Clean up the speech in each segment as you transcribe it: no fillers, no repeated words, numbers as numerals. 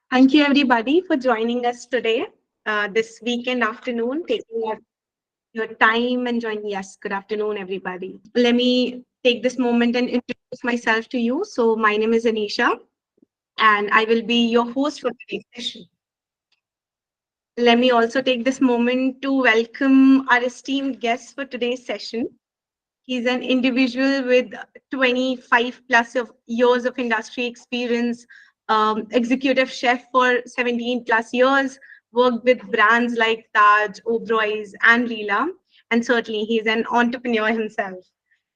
Thank you, everybody, for joining us today, this weekend afternoon, taking your time and joining. Yes, good afternoon, everybody. Let me take this moment and introduce myself to you. So, my name is Anisha, and I will be your host for today's session. Let me also take this moment to welcome our esteemed guest for today's session. He's an individual with 25 plus of years of industry experience, executive chef for 17 plus years, worked with brands like Taj, Oberoi, and Leela, and certainly he's an entrepreneur himself.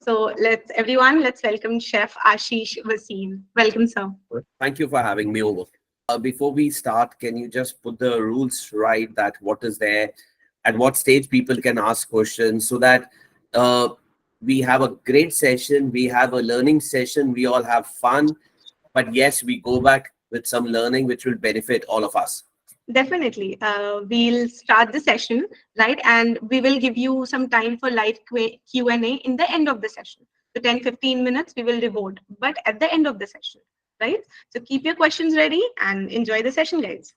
So let's welcome Chef Ashish Bhasin. Welcome, sir. Thank you for having me over. Before we start, can you just put the rules right that what is there, at what stage people can ask questions so that uh, we have a great session, we have a learning session, we all have fun, but yes, we go back with some learning which will benefit all of us. Definitely. We'll start the session, right? And we will give you some time for live Q&A in the end of the session. So 10-15 minutes, we will reward, but at the end of the session, right? So keep your questions ready and enjoy the session, guys.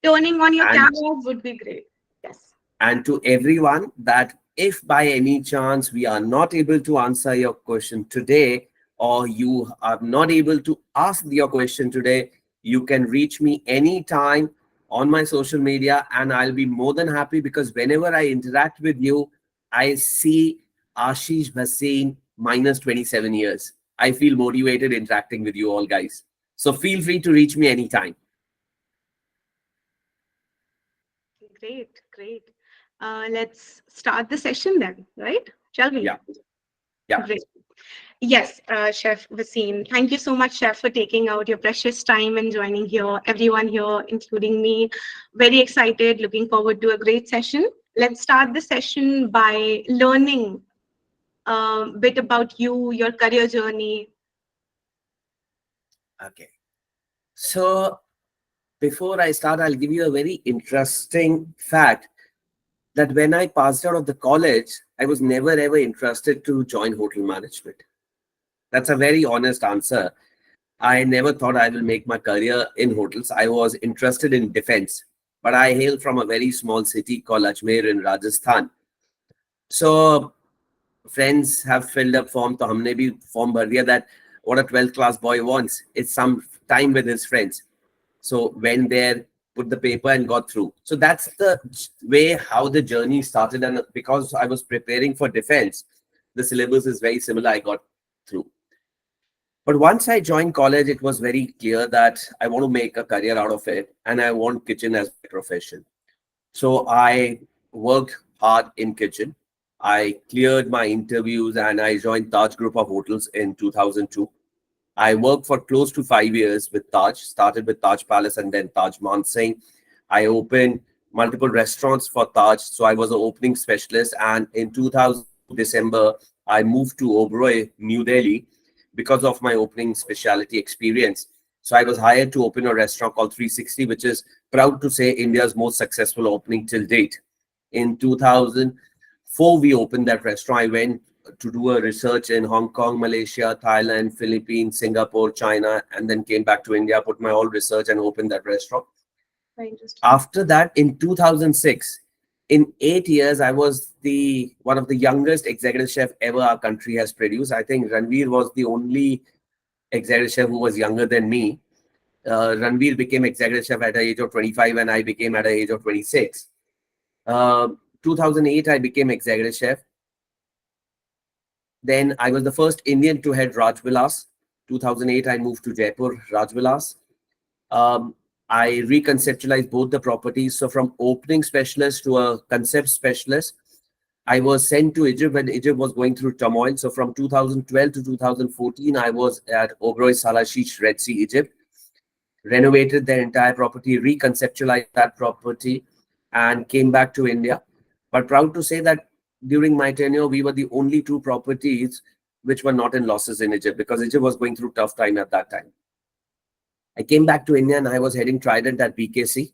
Turning on your And camera would be great. Yes. and to everyone that if by any chance we are not able to answer your question today or you are not able to ask your question today, you can reach me anytime on my social media and I'll be more than happy because whenever I interact with you, I see Ashish Bhasin minus 27 years. I feel motivated interacting with you all guys. So feel free to reach me anytime. Great, great. Let's start the session then, right? Shall we? Yeah. Yeah. Great. Yes, Chef Vaseem. Thank you so much, Chef, for taking out your precious time and joining here. Everyone here, including me, very excited, looking forward to a great session. Let's start the session by learning a bit about you, your career journey. Okay. So before I start, I'll give you a very interesting fact that when I passed out of the college, I was never ever interested to join hotel management. That's a very honest answer. I never thought I will make my career in hotels. I was interested in defense, but I hail from a very small city called Ajmer in Rajasthan. So friends have filled up form, तो हमने भी form भर दिया that what a 12th class boy wants is some time with his friends. So went there, put the paper and got through. So that's the way how the journey started. And because I was preparing for defense, the syllabus is very similar. I got through. But once I joined college, it was very clear that I want to make a career out of it and I want kitchen as my profession. So I worked hard in kitchen. I cleared my interviews and I joined Taj Group of Hotels in 2002. I worked for close to 5 years with Taj, started with Taj Palace and then Taj Mansingh. I opened multiple restaurants for Taj. So I was an opening specialist. And in 2000 December, I moved to Oberoi, New Delhi, because of my opening specialty experience. So I was hired to open a restaurant called 360, which is proud to say India's most successful opening till date. In 2004, we opened that restaurant. I went to do a research in Hong Kong, Malaysia, Thailand, Philippines, Singapore, China, and then came back to India, put my whole research and opened that restaurant. Very interesting. After that, in 2006, in 8 years, I was the one of the youngest executive chef ever our country has produced. I think Ranveer was the only executive chef who was younger than me. Ranveer became executive chef at the age of 25 and I became at the age of 26. 2008, I became executive chef. Then I was the first Indian to head Rajvilas. 2008, I moved to Jaipur, Rajvilas. I reconceptualized both the properties. So from opening specialist to a concept specialist, I was sent to Egypt when Egypt was going through turmoil. So from 2012 to 2014, I was at Oberoi Salashish, Red Sea, Egypt. Renovated the entire property, reconceptualized that property, and came back to India. But proud to say that during my tenure, we were the only two properties which were not in losses in Egypt because Egypt was going through tough time at that time. I came back to India and I was heading Trident at BKC,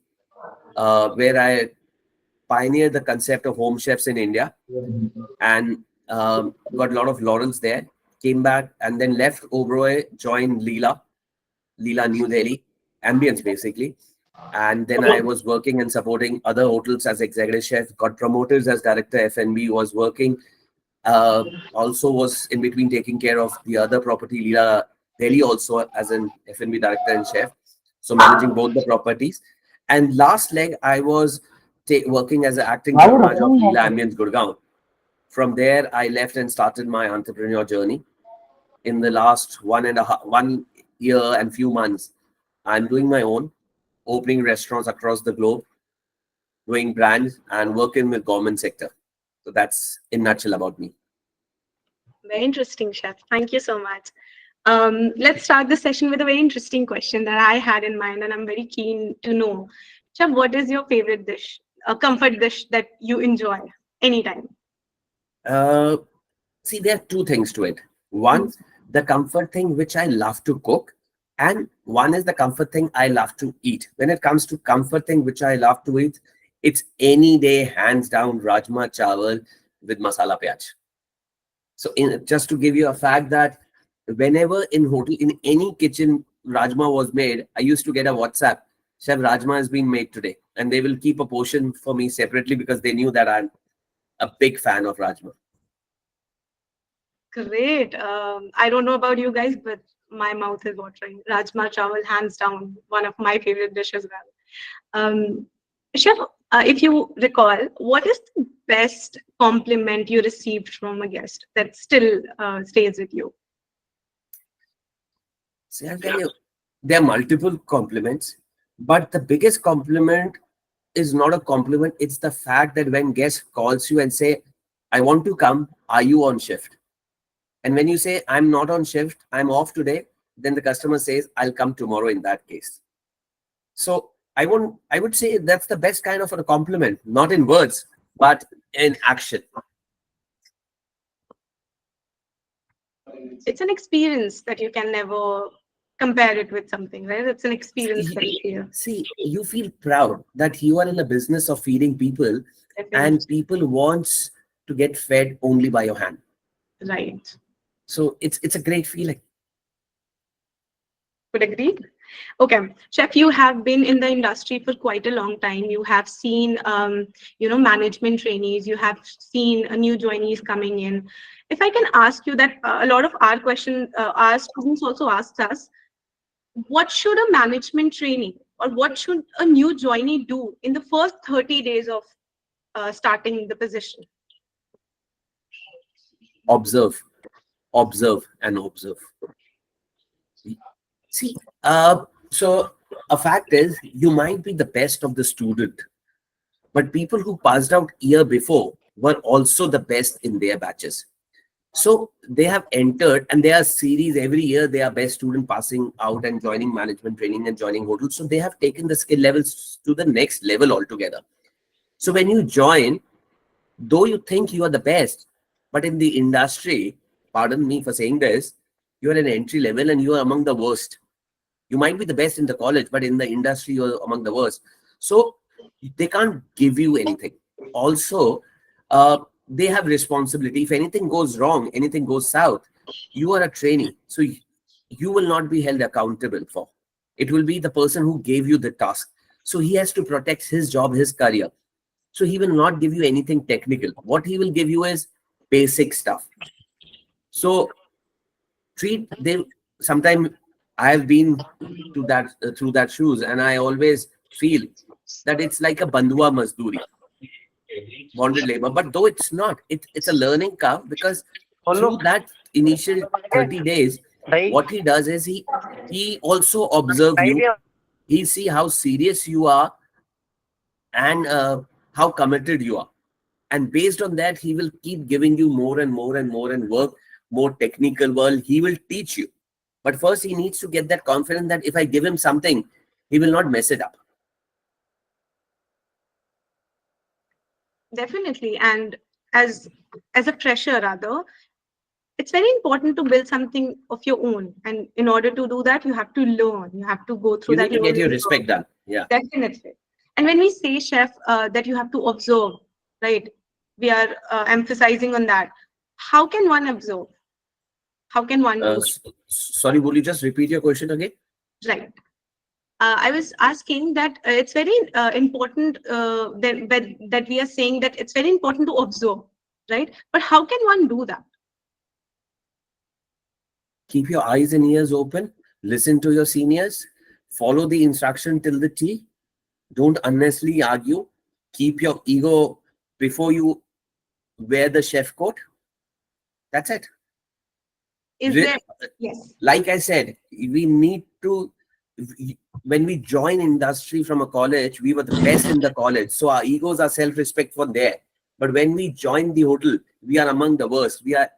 where I pioneered the concept of home chefs in India and got a lot of laurels there. Came back and then left Oberoi, joined Leela New Delhi. ambience basically. And then I was working and supporting other hotels as executive chef, got promoted as director F&B, was working, also was in between taking care of the other property, Leela Delhi, also as an F&B director and chef. So managing both the properties. And last leg, I was working as an acting Dharmaj of Leela Ambience Gurgaon. From there, I left and started my entrepreneur journey. In the last 1.5 year and few months, I'm doing my own, opening restaurants across the globe, doing brands and working with government sector. So that's in nutshell about me. Very interesting, Chef. Thank you so much. Let's start the session with a very interesting question that I had in mind, and I'm very keen to know. Chef, what is your favorite dish, a comfort dish that you enjoy anytime? Uh, See, there are two things to it. One, the comfort thing which I love to cook, and one is the comfort thing I love to eat. When it comes to comfort thing which I love to eat, it's any day, hands down, rajma chawal with masala pyaj. So, just to give you a fact that whenever in hotel, in any kitchen, rajma was made, I used to get a WhatsApp, Chef, rajma has been made today. And they will keep a portion for me separately because they knew that I'm a big fan of rajma. Great. I don't know about you guys, but my mouth is watering. Rajma chawal, hands down, one of my favorite dishes as well. Chef, if you recall, what is the best compliment you received from a guest that still stays with you? See, I'll tell you, there are multiple compliments, but the biggest compliment is not a compliment. It's the fact that when guest calls you and say, I want to come, are you on shift? And when you say, I'm not on shift, I'm off today, then the customer says, I'll come tomorrow in that case. So I would say that's the best kind of a compliment, not in words, but in action. It's an experience that you can never compare it with something, right? It's an experience that you feel. See, you feel proud that you are in the business of feeding people, Definitely. and people wants to get fed only by your hand. Right. So it's a great feeling. Would agree. Okay, Chef, you have been in the industry for quite a long time. You have seen, management trainees. You have seen new joinees coming in. If I can ask you that, a lot of our students also asked us, what should a management trainee or what should a new joinee do in the first 30 days of starting the position? Observe, observe, and observe. See, so a fact is, you might be the best of the student, but people who passed out year before were also the best in their batches. So they have entered, and there are series every year. They are best student passing out and joining management training and joining hotels. So they have taken the skill levels to the next level altogether. So when you join, though you think you are the best, but in the industry, pardon me for saying this, you are an entry level and you are among the worst. You might be the best in the college, but in the industry, you're among the worst. So they can't give you anything. Also, they have responsibility. If anything goes wrong, anything goes south, you are a trainee. So you will not be held accountable for. It will be the person who gave you the task. So he has to protect his job, his career. So he will not give you anything technical. What he will give you is basic stuff. So treat them. Sometimes I have been to that through that shoes, and I always feel that it's like a bandua mazduri, bonded labor. But though it's not, it's a learning curve, because through that initial 30 days, what he does is he also observe you. He see how serious you are and how committed you are. And based on that, he will keep giving you more and more and more and work, more technical work. He will teach you. But first, he needs to get that confidence that if I give him something, he will not mess it up. Definitely. And as a fresher, rather, it's very important to build something of your own. And in order to do that, you have to learn. You have to go through You that need to get learning your curve. respect done. Yeah. Definitely. And when we say, Chef, that you have to observe, right? We are emphasizing on that. How can one observe? How can one do? Sorry, will you just repeat your question again? Right. I was asking that it's very important that we are saying that it's very important to observe, right? But how can one do that? Keep your eyes and ears open, listen to your seniors, follow the instruction till the T. Don't unnecessarily argue. Keep your ego before you wear the chef coat. That's it. Is there? Yes. Like I said, we need to, when we join industry from a college, we were the best in the college. So our egos, our self-respect were there. But when we join the hotel, we are among the worst. We are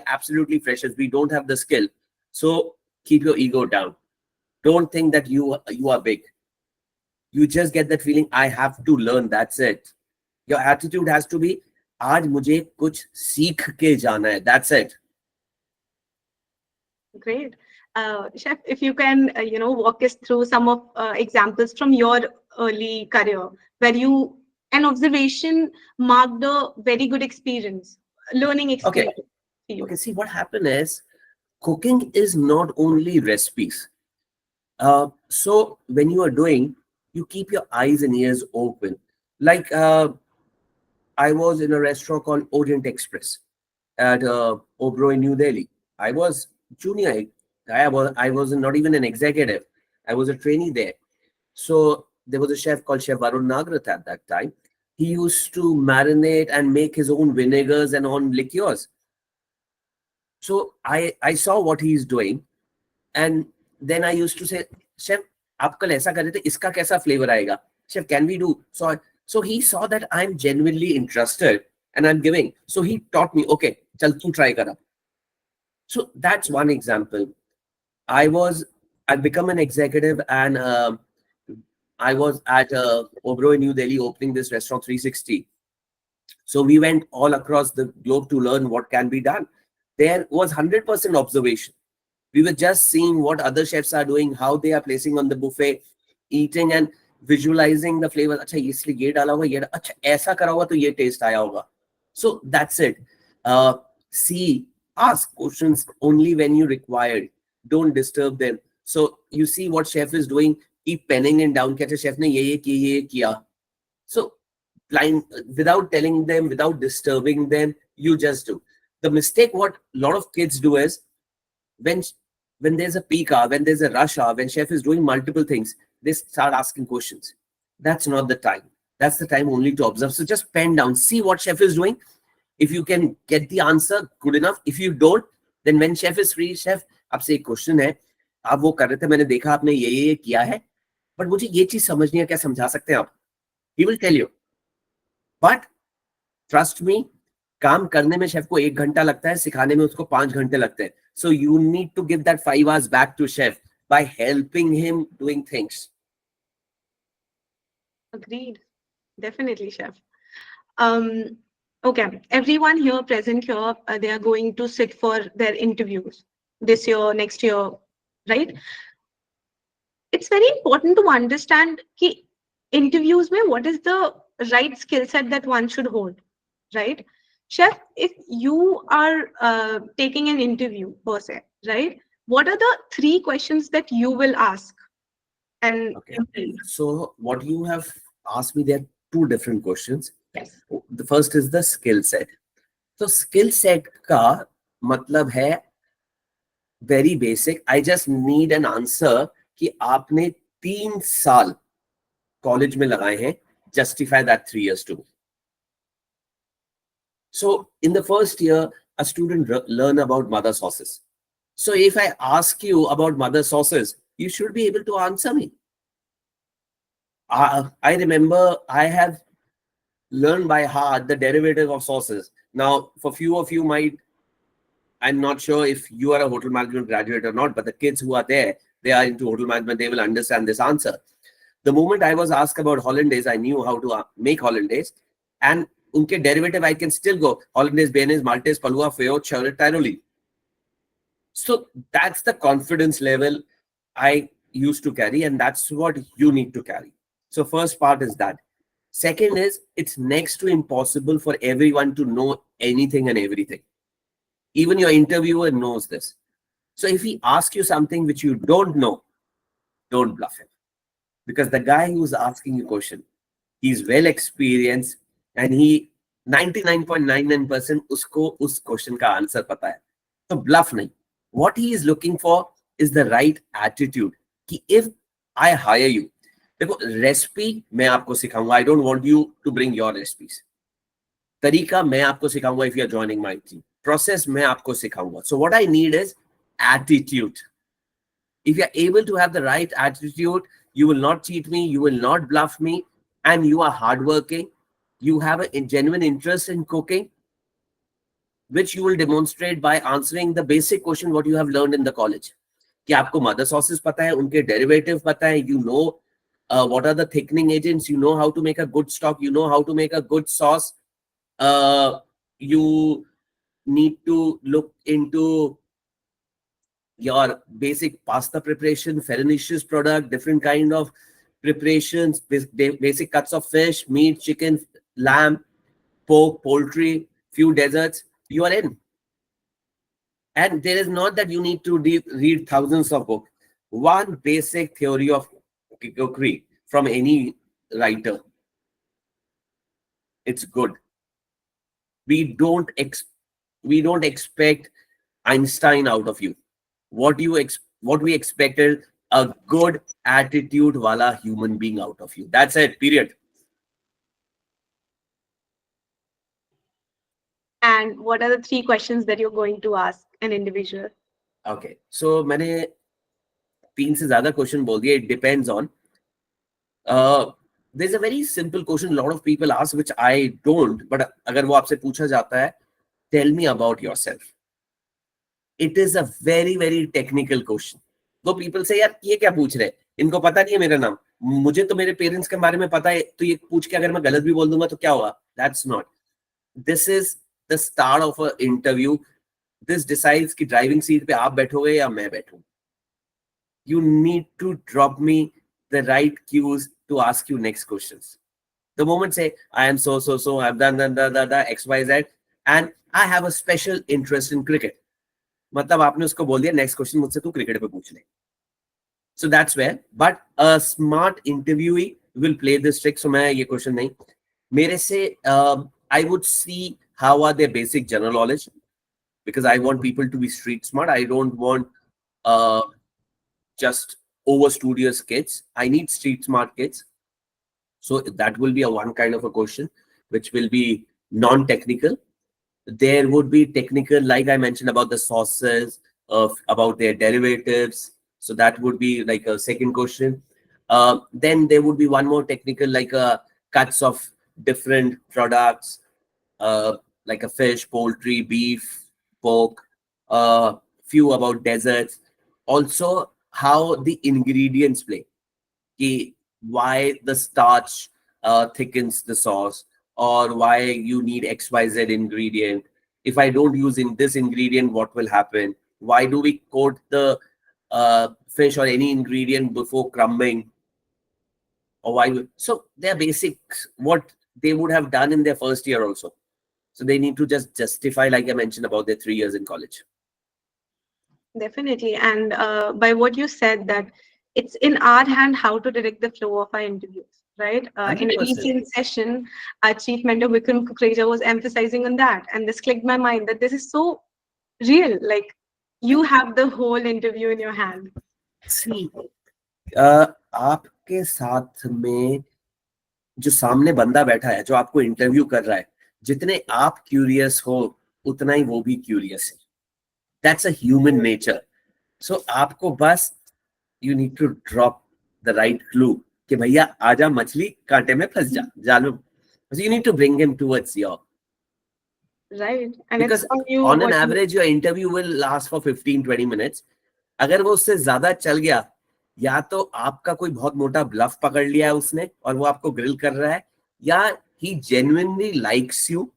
absolutely freshers. We don't have the skill. So keep your ego down. Don't think that you are big. You just get that feeling, I have to learn. That's it. Your attitude has to be, आज मुझे कुछ सीख के जाना है. That's it. Great. Chef, if you can, walk us through some of examples from your early career where an observation marked a very good experience, learning experience for you. Okay, see what happened is cooking is not only recipes. So when you are doing, you keep your eyes and ears open. Like I was in a restaurant called Orient Express at Oberoi, New Delhi. I was junior. I was not even an executive. I was a trainee there. So there was a chef called Chef Varun Nagrat at that time. He used to marinate and make his own vinegars and own liqueurs. So I saw what he's doing, and then I used to say, Chef, आप कल ऐसा कर रहे थे, इसका कैसा flavor आएगा? Chef, can we do? So he saw that I'm genuinely interested and I'm giving. So he taught me, okay, चल तू try करा. So that's one example. I've become an executive, and I was at Oberoi, New Delhi, opening this restaurant 360. So we went all across the globe to learn what can be done. There was 100% observation. We were just seeing what other chefs are doing, how they are placing on the buffet, eating and visualizing the flavor. अच्छा इसलिए ये डाला हुआ, ये अच्छा ऐसा करा हुआ तो ये taste आया होगा. So that's it. See, ask questions only when you required. Don't disturb them. So you see what chef is doing, keep penning it down. कहते chef ने ये किया. So blind, without telling them, without disturbing them, you just do. The mistake what a lot of kids do is when there's a peak hour, when there's a rush hour, when chef is doing multiple things, they start asking questions. That's not the time. That's the time only to observe. So just pen down, see what chef is doing. If you can get the answer, good enough. If you don't, then when chef is free, chef, आपसे एक question है, आप वो कर रहे थे, मैंने देखा आपने ये किया है, बट मुझे ये चीज समझनी है, क्या समझा सकते हैं आप? He will tell you. But trust me, काम करने में शेफ को 1 घंटा लगता है, सिखाने में उसको 5 घंटे लगते हैं. So you need to give that 5 hours back to chef by helping him doing things. Agreed. Definitely, chef. Okay, everyone here present here, they are going to sit for their interviews this year, next year, right? It's very important to understand कि interviews में what is the right skill set that one should hold, right? Chef, if you are taking an interview per se, right? What are the 3 questions that you will ask? And okay. So what you have asked me, there are 2 different questions. Yes. The first is the skill set. So skill set का मतलब है very basic. I just need an answer कि आपने 3 साल college में लगाए हैं. Justify that 3 years to me. So in the first year, a student learn about mother sauces. So if I ask you about mother sauces, you should be able to answer me. I remember I have learned by heart the derivative of sauces. Now, for few of you I'm not sure if you are a hotel management graduate or not, but the kids who are there, they are into hotel management, they will understand this answer. The moment I was asked about hollandaise, I knew how to make hollandaise. And unke derivative, I can still go hollandaise, béarnaise, maltaise, palua, feuille, chèvre, tyroli. So that's the confidence level I used to carry, and that's what you need to carry. So first part is that. Second is, it's next to impossible for everyone to know anything and everything. Even your interviewer knows this. So if he asks you something which you don't know, don't bluff him. because the guy who's asking you question, he's well experienced and he 99.99% उसको उस question का answer पता है. तो bulb नहीं. What he is looking for is the right attitude कि if I hire you, देखो recipe मैं आपको सिखाऊंगा. I don't want you to bring your recipes. तरीका मैं आपको सिखाऊंगा if you are joining my team. Process मैं आपको सिखाऊंगा. So what I need is attitude. If you are able to have the right attitude, you will not cheat me, you will not bluff me, and you are hardworking, you have a genuine interest in cooking, which you will demonstrate by answering the basic question what you have learned in the college. कि आपको mother sauces पता है, उनके derivative पता है, you know what are the thickening agents, you know how to make a good stock, you know how to make a good sauce. You need to look into your basic pasta preparation, Farinaceous product, different kind of preparations, basic cuts of fish, meat, chicken, lamb, pork, poultry, few desserts, you are in. And there is not that you need to read thousands of books. One basic theory of cookery from any writer, it's good. We don't expect Einstein out of you. What we expected, a good attitude wala human being out of you. That's it, period. And what are the 3 questions that you're going to ask an individual? Okay, so मैंने 3 से ज़्यादा question बोल दिए. It depends on. There's a very simple question a lot of people ask which I don't, but अगर वो आपसे पूछा जाता है, tell me about yourself. It is a very very technical question. तो people say यार ये क्या पूछ रहे, इनको पता नहीं है मेरा नाम, मुझे तो मेरे पेरेंट्स के बारे में पता है, तो ये पूछ के अगर मैं गलत भी बोल दूंगा तो क्या होगा. That's not. This is the start of an interview. This decides कि ड्राइविंग सीट पे आप बैठोगे या मैं बैठूं. You need to drop me the right cues to ask you next questions. The moment say I am so I've done X Y Z and I have a special interest in cricket. मतलब आपने उसको बोल दिया next question मुझसे तू cricket पे पूछ ले. So that's where, but a smart interviewee will play this trick. So मैं ये question नहीं. मेरे से I would see how are their basic general knowledge, because I want people to be street smart. I don't want just over studious kids. I need street smart kids. So that will be a one kind of a question, which will be non-technical. There would be technical, like I mentioned about the sauces, about their derivatives. So that would be like a second question. Then there would be one more technical, like cuts of different products, like a fish, poultry, beef, pork, few about desserts. Also, how the ingredients play. Why the starch thickens the sauce, or why you need XYZ ingredient. If I don't use in this ingredient, what will happen? Why do we coat the fish or any ingredient before crumbing? Or why? So they're basics, what they would have done in their first year also. So they need to just justify, like I mentioned, about their 3 years in college. Definitely. And by what you said, that it's in our hand how to direct the flow of our interviews, right? In a 100%. recent session, our chief mentor Vikram Kukreja was emphasizing on that, and this clicked my mind that this is so real. Like you have the whole interview in your hand. See, आपके साथ में जो सामने बंदा बैठा है, जो आपको इंटरव्यू कर रहा है, जितने आप क्यूरियस हो उतना ही वो भी क्यूरियस है. That's a human nature. So आपको बस you need to drop the right clue कि भैया आजा मछली कांटे में फंस जा, जाल में. So you need to bring him towards your. Right. And Because it's on you. on an average your interview will last for 15-20 minutes. अगर वो उससे ज्यादा चल गया, या तो आपका कोई बहुत मोटा ब्लफ पकड़ लिया है उसने और वो आपको ग्रिल कर रहा है, या he genuinely likes you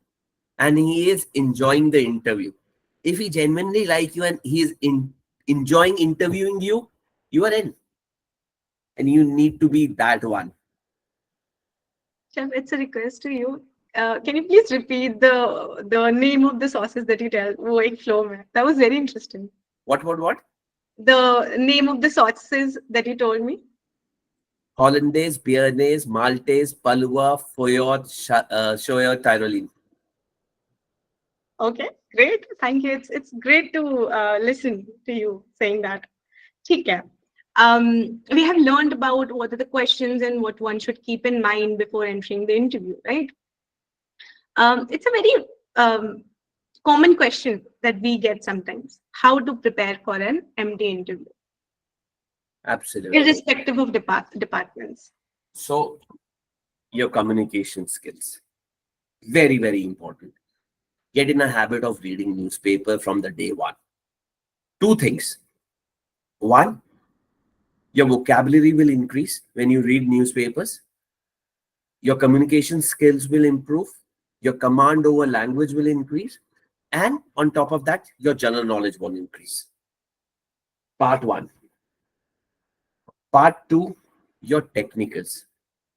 and he is enjoying the interview. If he genuinely like you and he is enjoying interviewing you, you are in. And you need to be that one. Chef, it's a request to you. Can you please repeat the name of the sauces that you tell? वो एक flow में. That was very interesting. What? The name of the sauces that you told me. Hollandaise, Béarnaise, Maltaise, Palua, Feuillot, Shoyer, Tyrolean. Okay, great. Thank you. It's great to listen to you saying that. ठीक है. We have learned about what are the questions and what one should keep in mind before entering the interview, right? It's a very common question that we get sometimes: how to prepare for an MD interview, Absolutely. irrespective of departments. So, your communication skills, very, very important. Get in a habit of reading newspaper from the day one. Two things. One, your vocabulary will increase when you read newspapers. Your communication skills will improve. Your command over language will increase. And on top of that, your general knowledge will increase. Part one. Part two, your technicals.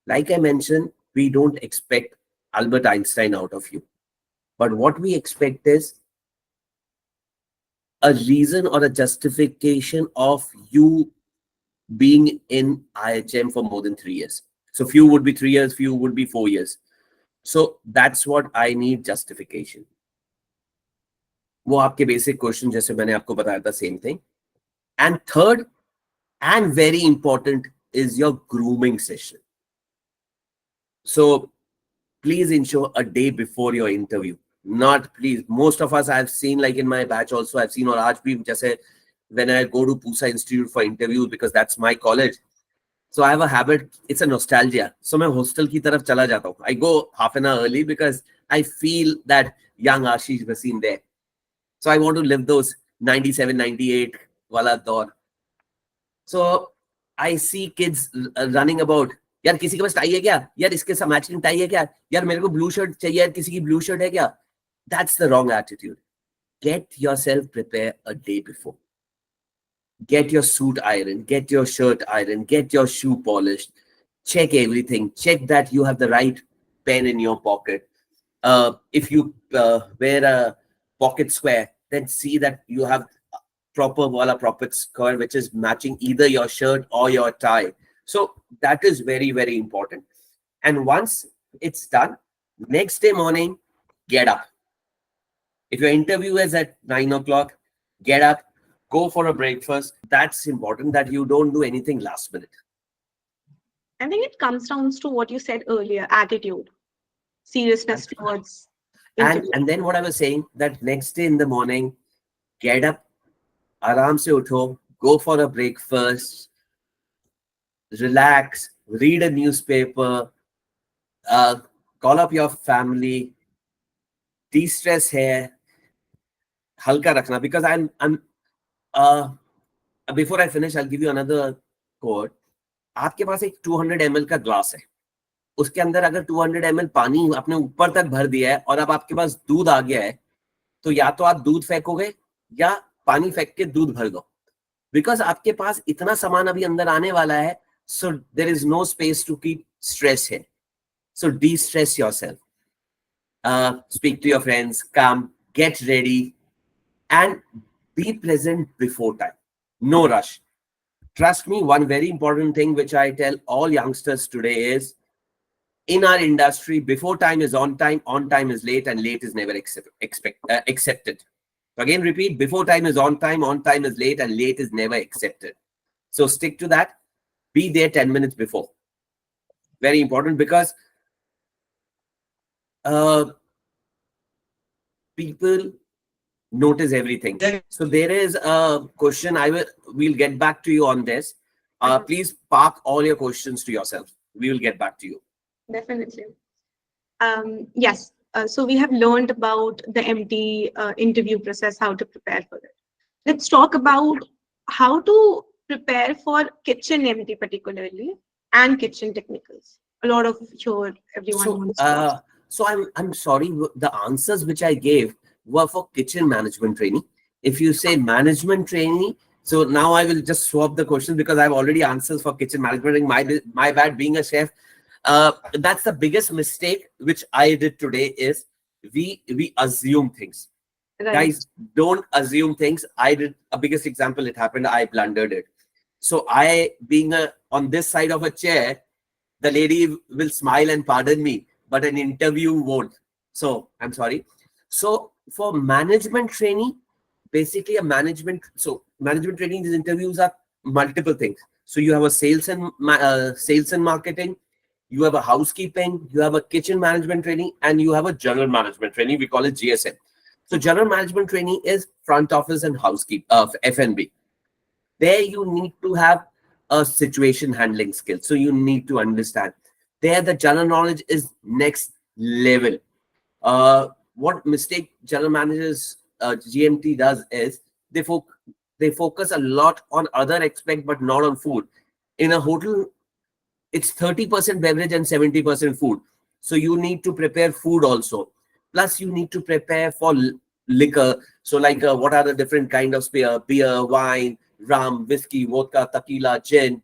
Like I mentioned, we don't expect Albert Einstein out of you. But what we expect is a reason or a justification of you being in IHM for more than 3 years. So few would be 3 years, few would be 4 years. So that's what I need justification. वो आपके basic question जैसे मैंने आपको बताया था, same thing. And third and very important is your grooming session. So please ensure a day before your interview. Not please. Most of us I've seen, like in my batch also, I've seen, or आज भी जैसे when I go to Pusa Institute for interviews because that's my college. So I have a habit, it's a nostalgia. So मैं hostel की तरफ चला जाता हूँ. I go half an hour early because I feel that young Ashish Bhasin there. So I want to live those 97, 98 wala daur. So I see kids running about. यार किसी के पास tie है क्या? यार इसके साथ मैचिंग टाई है क्या? यार मेरे को ब्लू शर्ट चाहिए, यार किसी की ब्लू शर्ट है क्या? That's the wrong attitude. Get yourself prepared a day before. Get your suit ironed, get your shirt ironed, get your shoe polished. Check everything. Check that you have the right pen in your pocket. If you wear a pocket square, then see that you have proper wala pocket square which is matching either your shirt or your tie. So that is very, very important. And once it's done, next day morning, get up. If your interview is at 9 o'clock, get up, go for a breakfast. That's important that you don't do anything last minute. I think it comes down to what you said earlier: attitude, seriousness towards interview. And then what I was saying, that next day in the morning, get up, aram se utho, go for a breakfast, relax, read a newspaper, call up your family, de-stress है, हल्का रखना. Because before I finish, I'll give you another quote. आपके पास एक 200 ml का glass है, उसके अंदर अगर 200 ml पानी आपने ऊपर तक भर दिया है और अब आपके पास दूध आ गया है, तो या तो आप दूध फेंकोगे या पानी फेंक के दूध भर दो. बिकॉज आपके पास इतना सामान अभी अंदर आने वाला है, so there is no space to keep stress here. So de-stress yourself. Speak to your friends, come, get ready, and be present before time. No rush. Trust me, one very important thing which I tell all youngsters today is, in our industry, before time is on time is late, and late is never accepted. So again, repeat, before time is on time is late, and late is never accepted. So stick to that. Be there 10 minutes before. Very important, because people notice everything. So there is a question, we'll get back to you on this. Please park all your questions to yourself. We will get back to you. Definitely. Yes. So we have learned about the MT interview process, how to prepare for it. Let's talk about how to prepare for kitchen MT particularly, and kitchen technicals. A lot of sure everyone wants to ask. So I'm sorry, the answers which I gave were for kitchen management training. If you say management training, so now I will just swap the questions because I have already answers for kitchen management. My bad, being a chef. That's the biggest mistake which I did today is we assume things. Right. Guys, don't assume things. I did a biggest example. It happened. I blundered it. So I, being on this side of a chair, the lady will smile and pardon me, but an interview won't. So I'm sorry. So for management training, basically a management. So management training, these interviews are multiple things. So you have a sales and marketing, you have a housekeeping, you have a kitchen management training, and you have a general management training. We call it GSM. So general management training is front office and housekeep of F&B. There you need to have a situation handling skill. So you need to understand. There the general knowledge is next level. What mistake general managers GMT does is they focus a lot on other aspect but not on food. In a hotel, it's 30% beverage and 70% food. So you need to prepare food also. Plus you need to prepare for liquor. So like what are the different kind of beer, wine, rum, whiskey, vodka, tequila, gin.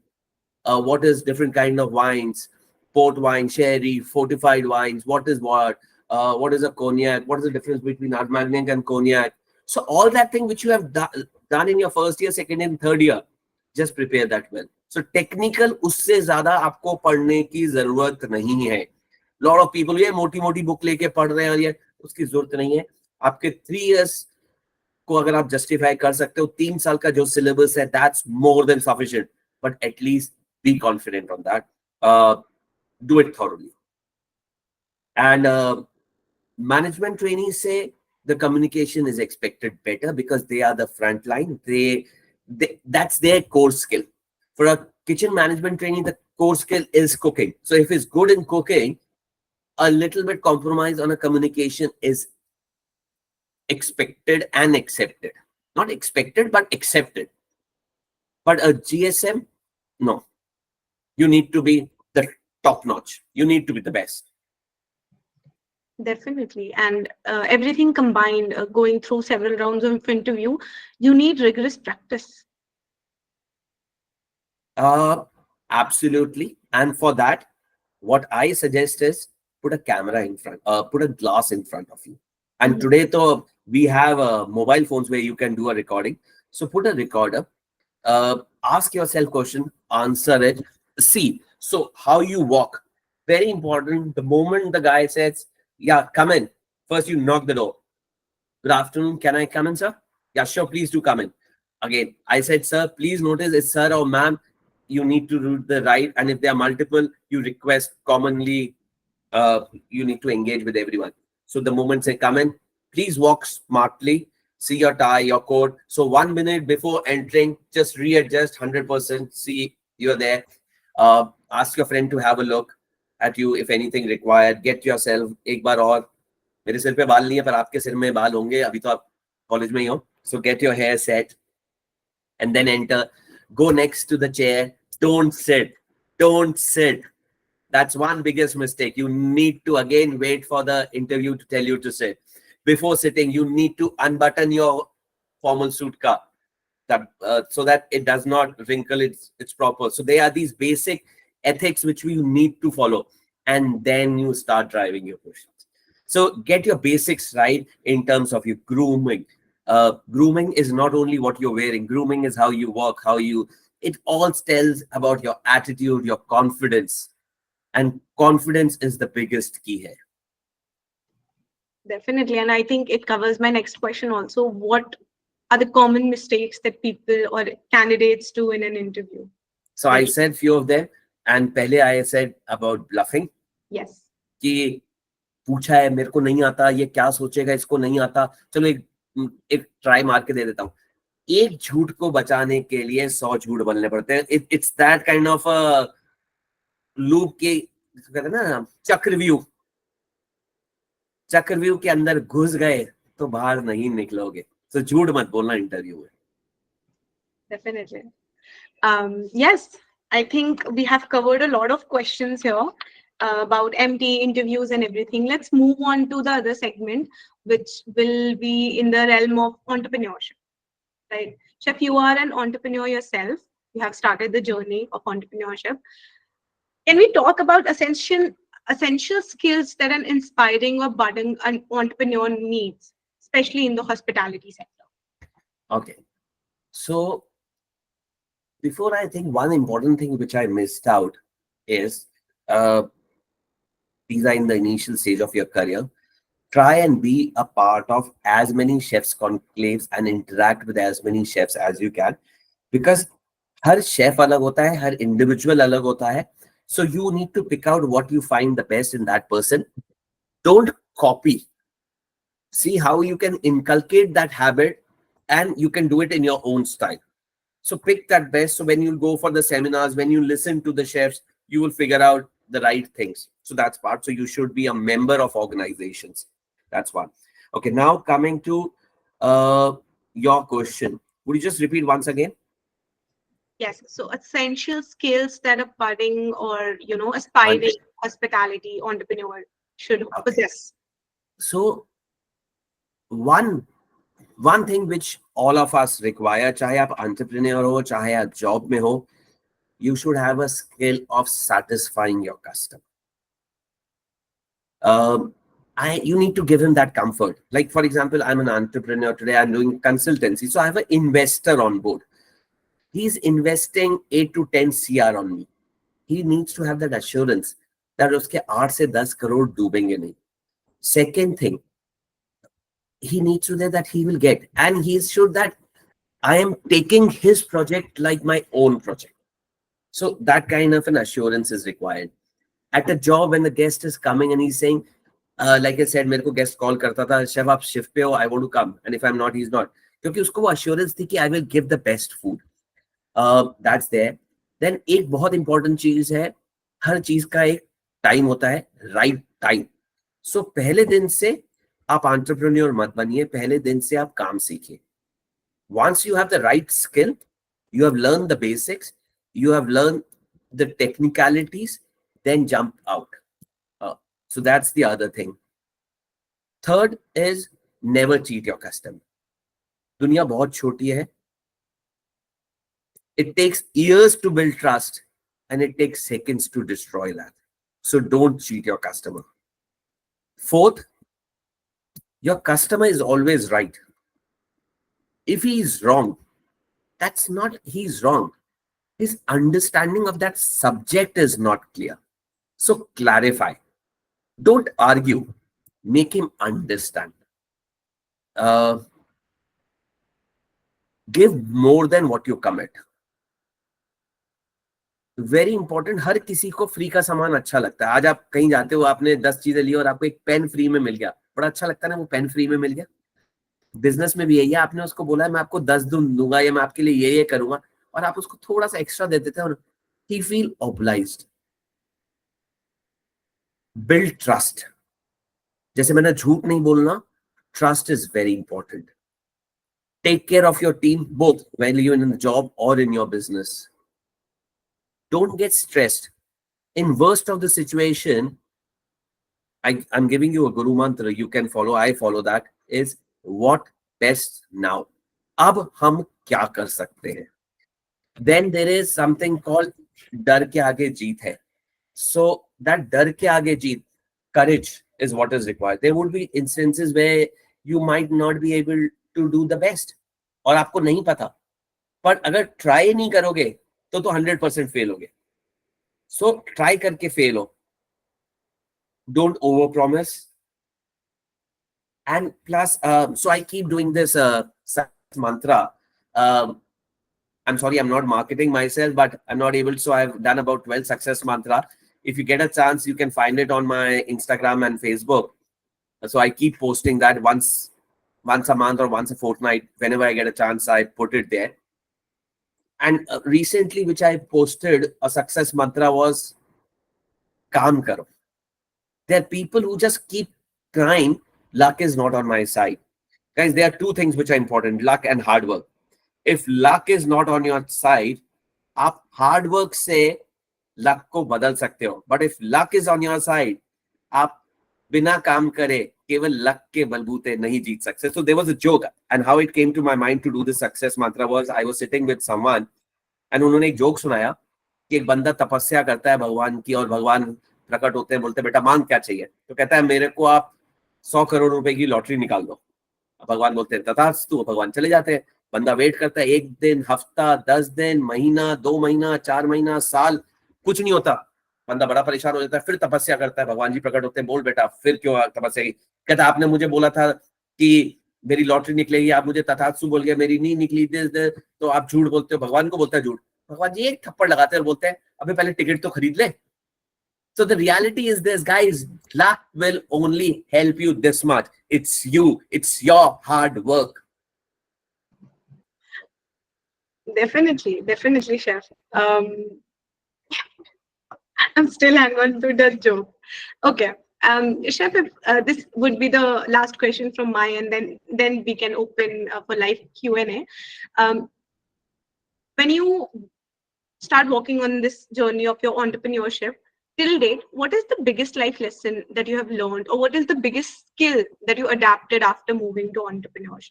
What is different kind of wines, port wine, sherry, fortified wines, what is what is a cognac, what is the difference between Armagnac and cognac. So all that thing which you have done in your first year, second and third year, just prepare that well. So technical उससे ज्यादा आपको पढ़ने की जरूरत नहीं है. Lot of people ये मोटी मोटी बुक लेके पढ़ रहे हैं और ये उसकी जरूरत नहीं है. आपके 3 years को अगर आप जस्टिफाई कर सकते हो, 3 साल का जो सिलेबस है, that's more than sufficient. But at least be confident on that. Do it thoroughly. And management trainees say the communication is expected better because they are the front line. That's their core skill. For a kitchen management trainee, the core skill is cooking. So if it's good in cooking, a little bit compromise on a communication is expected and accepted. Not expected, but accepted. But a GSM, no. You need to be the top notch. You need to be the best. Definitely. And everything combined, going through several rounds of interview, you need rigorous practice. Absolutely. And for that, what I suggest is put a camera in front, put a glass in front of you. And today, though, we have mobile phones where you can do a recording. So put a recorder, ask yourself question, answer it, see. So how you walk, very important. The moment the guy says, yeah, come in, first you knock the door. Good afternoon, can I come in, sir? Yeah, sure, please do come in. Again, I said, sir, please notice it's sir or ma'am. You need to do the right. And if there are multiple, you request commonly, you need to engage with everyone. So the moment say come in, please walk smartly, see your tie, your coat. So 1 minute before entering, just readjust 100%, see you're there. Ask your friend to have a look at you if anything required. Get yourself एक बार और मेरे सिर पे बाल नहीं है पर आपके सिर में बाल होंगे अभी तो आप कॉलेज में ही हो. So get your hair set and then enter. Go next to the chair. Don't sit. Don't sit. That's one biggest mistake. You need to again wait for the interview to tell you to sit. Before sitting, you need to unbutton your formal suit cuff so that it does not wrinkle. It's proper. So there are these basic ethics which we need to follow, and then you start driving your questions. So get your basics right in terms of your grooming. Grooming is not only what you're wearing. Grooming is how you walk, how you. It all tells about your attitude, your confidence. And confidence is the biggest key here. Definitely. And I think it covers my next question also. What are the common mistakes that people or candidates do in an interview? So I said few of them. And pehle I said about bluffing. Yes. कि पूछा है मेरे को नहीं आता ये क्या सोचेगा इसको नहीं आता चलो एक ट्राई मार के दे देता हूँ. एक झूठ को बचाने के लिए 100 झूठ बोलने पड़ते हैं. It's that kind of loop के कहते हैं ना चक्रव्यूह के अंदर घुस गए तो बाहर नहीं निकलोगे. तो झूठ मत बोलना इंटरव्यू में. Definitely. Yes, I think we have covered a lot of questions here about MT interviews and everything. Let's move on to the other segment, which will be in the realm of entrepreneurship. Right, Chef, you are an entrepreneur yourself. You have started the journey of entrepreneurship. Can we talk about essential skills that an inspiring or budding an entrepreneur needs, especially in the hospitality sector? Okay, so before I think one important thing which I missed out is uh, these are in the initial stage of your career. Try and be a part of as many chefs conclaves and interact with as many chefs as you can, because her chef अलग होता है, हर individual अलग होता है. So you need to pick out what you find the best in that person. Don't copy. See how you can inculcate that habit and you can do it in your own style. So pick that best. So when you go for the seminars, when you listen to the chefs, you will figure out the right things. So that's part. So you should be a member of organizations. That's one. Okay, now coming to your question. Would you just repeat once again? Yes, so essential skills that a budding or aspiring hospitality entrepreneur should possess. So one thing which all of us require, चाहे आप entrepreneur हो, चाहे आप job में हो, you should have a skill of satisfying your customer. You need to give him that comfort. Like, for example, I'm an entrepreneur today, I'm doing consultancy. So I have an investor on board. He's investing 8 to 10 CR on me. He needs to have that assurance that uske 8 से 10 crore डूबेंगे नहीं. Second thing, he needs to know that he will get, and he's sure that I am taking his project like my own project. So that kind of an assurance is required. At a job, when the guest is coming and he's saying, like I said, मेरे को guest call करता था, chef आप shift पे हो, I want to come, and if I'm not, he's not. क्योंकि उसको वो assurance थी कि I will give the best food. That's there. Then एक बहुत important चीज है, हर चीज का एक टाइम होता है, right time. So पहले दिन से आप entrepreneur मत बनिए, पहले दिन से आप काम सीखिए. Once you have the right skill, you have learned the basics, you have learned the technicalities, then jump out. So that's the other thing. Third is never cheat your customer. दुनिया बहुत छोटी है. It takes years to build trust and it takes seconds to destroy that. So don't cheat your customer. Fourth, your customer is always right. If he is wrong, that's not he's wrong. His understanding of that subject is not clear. So clarify. Don't argue. Make him understand. Give more than what you commit. Very important. हर किसी को free का सामान अच्छा लगता है. आज आप कहीं जाते हो, आपने 10 चीजें ली और आपको एक पेन फ्री में मिल गया, बड़ा अच्छा लगता है ना, वो पेन फ्री में मिल गया. बिजनेस में भी यही है. आपने उसको बोला है मैं आपको 10 दूंगा या मैं आपके लिए ये करूंगा, और आप उसको थोड़ा सा एक्स्ट्रा दे देते हो, he feel obliged. Build trust. जैसे मैंने झूठ नहीं बोलना. Trust is very important. Take care of your team, both when you in job और in your business. Don't get stressed. In worst of the situation, I'm giving you a guru mantra you can follow. I follow that. Is what best now. अब हम क्या कर सकते हैं? Then there is something called डर के आगे जीत है. So that डर के आगे जीत, courage is what is required. There would be instances where you might not be able to do the best. और आपको नहीं पता. पर अगर try नहीं करोगे तो 100% फेल होगे. सो ट्राई करके फेल हो. Don't over promise. And plus so I keep doing this mantra. I'm sorry, I'm not marketing myself, but I'm not able. So I've done about 12 success mantra. If you get a chance, you can find it on my Instagram and Facebook. So I keep posting that once a month or once a fortnight. Whenever I get a chance, I put it there. And recently, which I posted, a success mantra was "Kaam karo." There are people who just keep crying, "Luck is not on my side." Guys, there are two things which are important: luck and hard work. If luck is not on your side, आप hard work से luck को बदल सकते हो. But if luck is on your side, आप बिना काम करे केवल luck के बलबूते नहीं जीत सकते. So there was a joke, and how it came to my mind to do this success mantra was I was sitting with someone, and उन्होंने एक जोक सुनाया कि एक बंदा तपस्या करता है भगवान की, और भगवान प्रकट होते हैं, बोलते बेटा मांग क्या चाहिए. तो कहता है मेरे को आप 100 करोड़ रुपए की लॉटरी निकाल दो. भगवान बोलते हैं तथास्तु. भगवान चले जाते हैं. बंदा वेट करता है 1 दिन, हफ्ता, 10 दिन, महीना, 2 महीना, 4 महीना, साल, कुछ नहीं होता। बंदा बड़ा परेशान हो जाता है, फिर तपस्या करता है, भगवान जी प्रकट होते हैं, बोल बेटा फिर क्यों तपस्या की? कहता आपने मुझे बोला था कि मेरी लॉटरी निकलेगी, आप मुझे तथास्तु बोल गए, मेरी नहीं निकली, तो आप झूठ बोलते हो। भगवान को बोलता है झूठ। भगवान जी एक थप्पड़ लगाते हैं और बोलते हैं अबे पहले टिकट तो खरीद ले। So the reality is this, guys, luck will only help you this much. It's you, it's your hard work. Definitely, chef. I'm still hanging on to that joke. Okay. Chef, if, this would be the last question from my end, then we can open for live Q&A. When you start walking on this journey of your entrepreneurship, till date, what is the biggest life lesson that you have learned, or what is the biggest skill that you adapted after moving to entrepreneurship?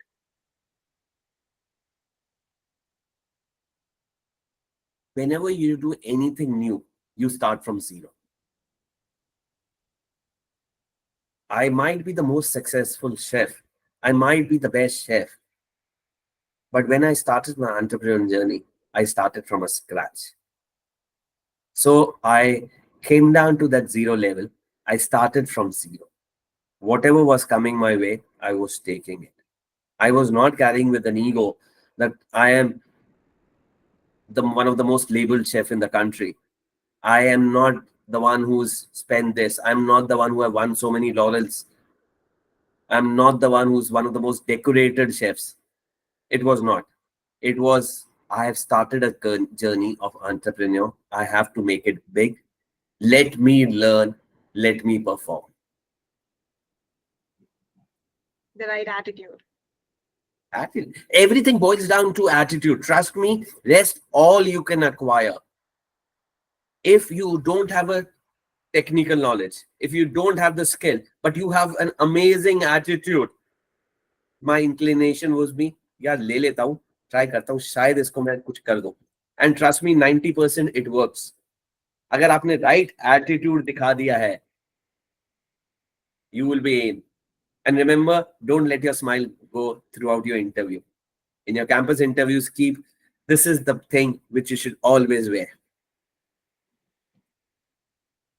Whenever you do anything new, you start from zero. I might be the most successful chef. I might be the best chef. But when I started my entrepreneurial journey, I started from a scratch. So I came down to that zero level. I started from zero. Whatever was coming my way, I was taking it. I was not carrying with an ego that I am one of the most labeled chef in the country. I am not the one who's spent this. I'm not the one who have won so many laurels. I'm not the one who's one of the most decorated chefs. It was not. It was, I have started a journey of entrepreneur. I have to make it big. Let me learn. Let me perform. The right attitude. Attitude. Everything boils down to attitude. Trust me, rest all you can acquire. If you don't have a technical knowledge, if you don't have the skill, but you have an amazing attitude, my inclination was me, यार ले लेता हूँ, try करता हूँ, शायद इसको मैं कुछ कर दूँ. And trust me, 90% it works. अगर आपने right attitude दिखा दिया है, you will be in. And remember, don't let your smile go throughout your interview. In your campus interviews, this is the thing which you should always wear.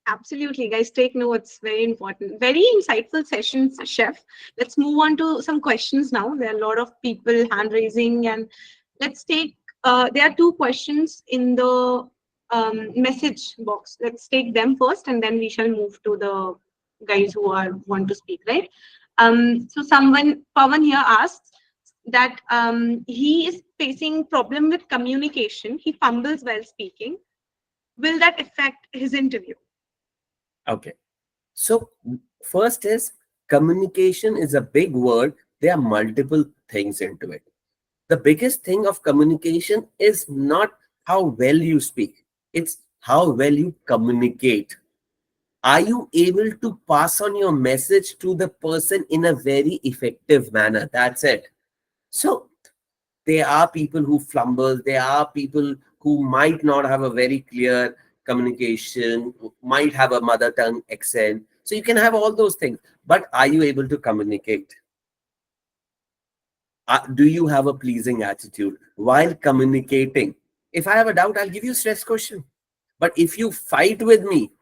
Absolutely, guys, take notes. Very important. Very insightful sessions, Chef. Let's move on to some questions now. There are a lot of people hand raising, and let's take. There are two questions in the message box. Let's take them first, and then we shall move to the guys who want to speak. Right. So Pawan here asks that he is facing problem with communication. He fumbles while speaking. Will that affect his interview? Okay. So first is communication is a big word. There are multiple things into it. The biggest thing of communication is not how well you speak. It's how well you communicate. Are you able to pass on your message to the person in a very effective manner? That's it. So there are people who flumble. There are people who might not have a very clear communication, might have a mother tongue accent. So you can have all those things. But are you able to communicate? Do you have a pleasing attitude while communicating? If I have a doubt, I'll give you a stress question. But if you fight with me,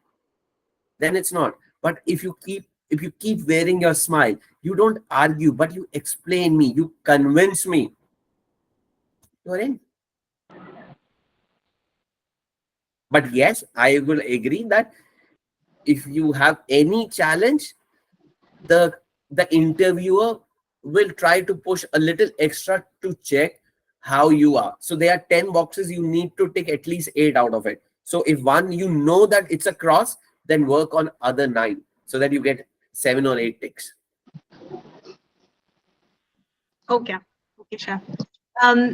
then it's not. But if you keep wearing your smile, you don't argue, but you explain me, you convince me, you're in. But yes, I will agree that if you have any challenge, the interviewer will try to push a little extra to check how you are. So there are 10 boxes, you need to tick at least 8 out of it. So if one, you know that it's a cross, then work on other 9 so that you get 7 or 8 ticks. Okay, Chef.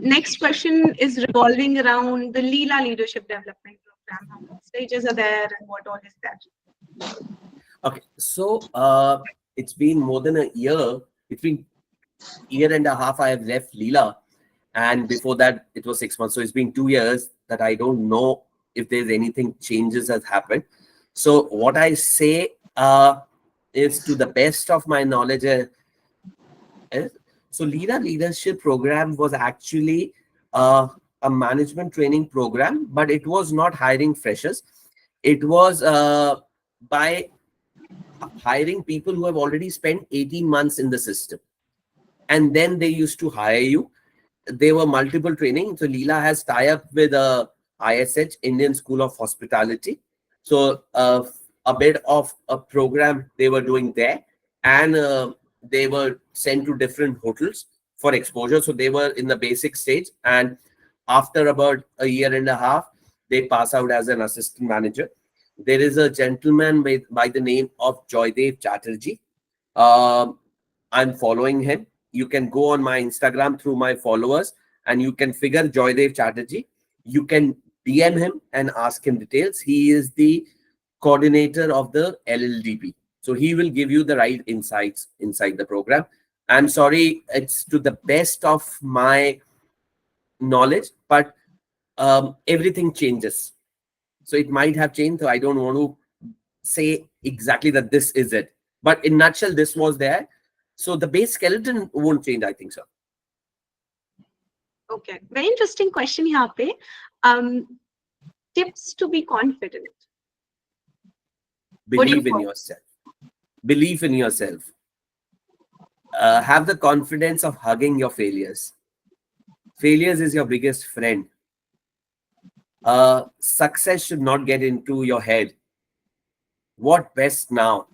Next question is revolving around the Leela Leadership Development Program. How many stages are there and what all is that? Okay, so it's been more than a year. It's been year and a half I have left Leela. And before that, it was 6 months. So it's been 2 years that I don't know if there's anything changes has happened. So what I say is to the best of my knowledge, So Leela Leadership Program was actually uh, a management training program, but it was not hiring freshers. It was by hiring people who have already spent 18 months in the system. And then they used to hire you. There were multiple training. So Leela has tie-up with ISH, Indian School of Hospitality. So a bit of a program they were doing there. And they were sent to different hotels for exposure. So they were in the basic stage. And after about a year and a half, they pass out as an assistant manager. There is a gentleman by the name of Joydev Chatterjee. Um, I'm following him. You can go on my Instagram through my followers and you can figure Joydev Chatterjee. You can DM him and ask him details. He is the coordinator of the LLDP. So he will give you the right insights inside the program. I'm sorry, it's to the best of my knowledge, but everything changes. So it might have changed. So I don't want to say exactly that this is it. But in nutshell, this was there. So the base skeleton won't change, I think so. Okay, very interesting question here pe. Tips to be confident. What do you Believe in call? yourself. Believe in yourself. Have the confidence of hugging your failures. Failures is your biggest friend. Success should not get into your head. What best now?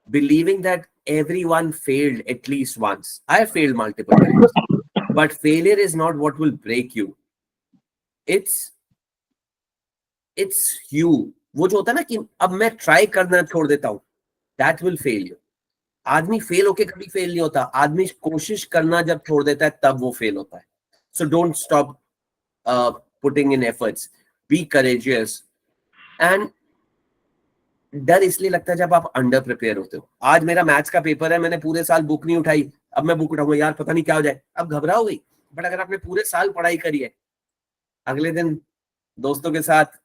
Believing that everyone failed at least once. I have failed multiple times. But failure is not what will break you. It's you. वो जो होता है ना कि अब मैं try करना छोड़ देता हूँ, that will fail you. आदमी फेल होके कभी फेल नहीं होता. आदमी कोशिश करना जब छोड़ देता है तब वो फेल होता है. So don't stop putting in efforts. Be courageous. And डर इसलिए लगता है जब आप अंडर प्रिपेयर होते हो. आज मेरा मैथ्स का पेपर है, मैंने पूरे साल बुक नहीं उठाई, अब मैं बुक उठाऊंगा, यार पता नहीं क्या हो जाए, अब घबराओगे. बट अगर आपने पूरे साल पढ़ाई करी है, अगले दिन दोस्तों के साथ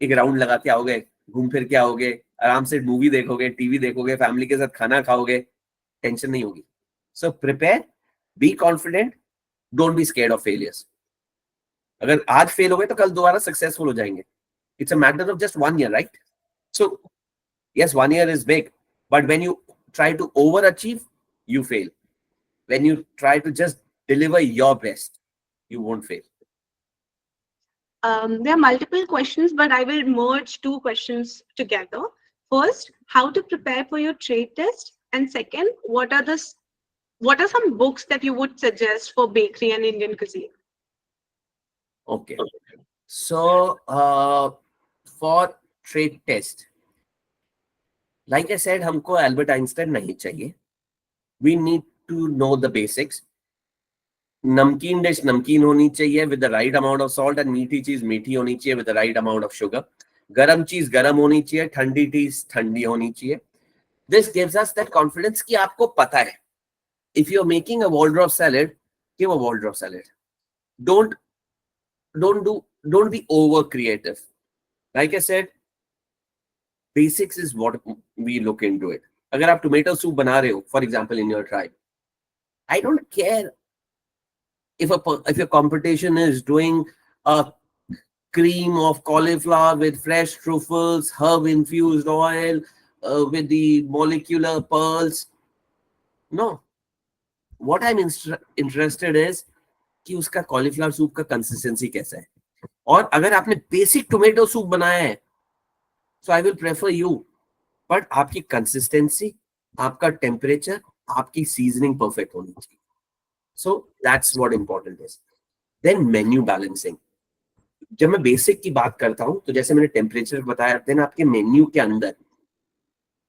एक राउंड लगा के आओगे, घूम फिर के आओगे, आराम से मूवी देखोगे, टीवी देखोगे, फैमिली के साथ खाना खाओगे, टेंशन नहीं होगी. So prepare, be confident, don't be scared of failures. अगर आज फेल हो गए तो कल दोबारा सक्सेसफुल हो जाएंगे. It's a matter of just 1 year, right? So yes, 1 year is big, but when you try to overachieve, you fail. When you try to just deliver your best, you won't fail. There are multiple questions, but I will merge two questions together. First, how to prepare for your trade test, and second, what are some books that you would suggest for bakery and Indian cuisine? Okay. So, for trade test, like I said, हमको Albert Einstein नहीं चाहिए. We need to know the basics. नमकीन dish नमकीन होनी चाहिए with the right amount of salt, and मीठी चीज मीठी होनी चाहिए with the right amount of sugar. गरम चीज गरम होनी चाहिए, ठंडी चीज ठंडी होनी चाहिए. This gives us that confidence कि आपको पता है. If you're making a Waldorf salad, give a Waldorf salad. Don't be over creative. Like I said, basics is what we look into it. अगर आप tomato soup बना रहे हो, for example, in your tribe, I don't care if your competition is doing a cream of cauliflower with fresh truffles, herb infused oil, with the molecular pearls. No. What I'm interested is कि उसका cauliflower soup का consistency कैसा है. और अगर आपने basic tomato soup बनाया है, so I will prefer you. But आपकी consistency, आपका temperature, आपकी seasoning perfect होनी चाहिए. So that's what important is. Then menu balancing. जब मैं बेसिक की बात करता हूं तो जैसे मैंने टेम्परेचर बताया, देन आपके मेन्यू के अंदर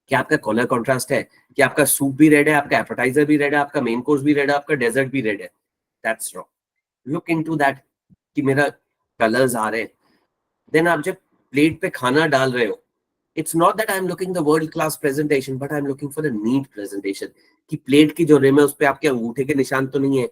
क्या आपका कलर कॉन्ट्रास्ट है, कि आपका सूप भी रेड है, आपका एपेटाइजर भी रेड है, आपका मेन कोर्स भी रेड है, आपका डेजर्ट भी रेड है. That's wrong. Look into that कि मेरा कलर्स आ रहे हैं. देन आप जब प्लेट पे खाना डाल रहे हो, it's not that I'm looking the world class presentation, but I'm looking for a neat presentation. कि प्लेट की जो रिम है उस पे आपके अंगूठे के निशान तो नहीं है,